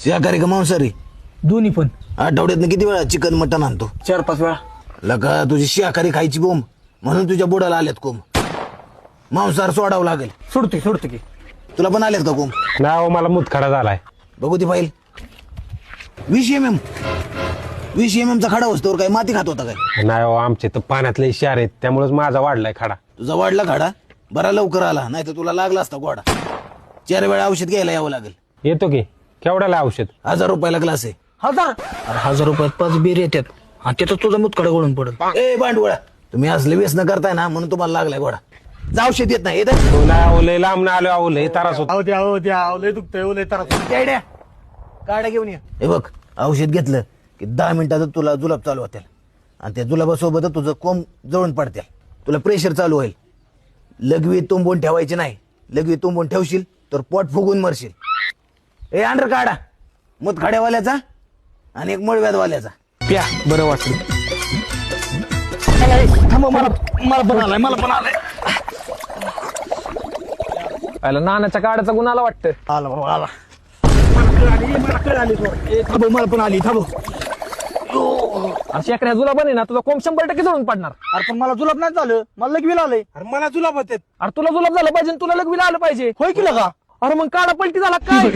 शाकाहारी का मांसाहारी? दोन्ही पण. आठवड्यातनं किती वेळा चिकन मटन आणतो? 4-5 वेळा. लका तुझी शाकाहारी खायची बोंब म्हणून तुझ्या बुडाला आल्यात कोंब. मांसाहार सोडावं लागेल. सोडतो की. तुला पण आल्यात का कोंब? नाही हो, मला मुतखडा झालाय. बघू ती फाईल. 20 mm. 20 mm चा खडा वस्तूवर काय माती खात होता काय? नाही हो, आमचे तर पाण्यातले इशार आहेत, त्यामुळेच माझा वाढलाय खडा. तुझा वाढला खडा बरा लवकर आला, नाही तर तुला लागला असता गोडा. 4 वेळा औषध घ्यायला यावं लागेल. येतो की. केवढ्याला औषध? 1000 रुपयाला ग्लास आहे. 1000? अरे 1000 रुपयात 5 बीर येतात आणि त्याचं तुझा मुतकडा गळून पडल. ए भांडवळा, तुम्ही असले व्यसन करताय ना म्हणून तुम्हाला लागलाय गोडा. जा औषध येत नाही येत. हो नाही हो, लय लांब ना आलो अहो, लय त्रास होतो. अहो द्या लय दुखतंय, लय त्रास. गाड्या घेऊन ये. हे बघ, औषध घेतलं की 10 मिनिटात तुला जुलाब चालू होतील आणि त्या जुलाबासोबत तुझं कोंब जळून पडतील. तुला प्रेशर चालू होईल. लघवी तुंबून ठेवायची नाही. लघवी तुंबून ठेवशील तर पोट फुगून मरशील. ए अंडर काढा मुतखड्यावाल्याचा आणि एक मळव्यादवाल्याचा. प्या, बरं वाटलं. मला पण आलाय. आला नानाच्या काढाचा गुण आला वाटतं. आला बाबा आला. मला पण आली. थांब. शेकड्या जुलाब ना, तुझा कोंब 100% जळून पडणार. अरे पण मला जुलाब नाही झालं, मला लगवीला आलंय. अरे मला जुलाब होते. अरे तुला जुलाब झाला पाहिजे, तुला लगवीला आलं पाहिजे. होय की लगा? अरे मग काढा पलटी झाला काय?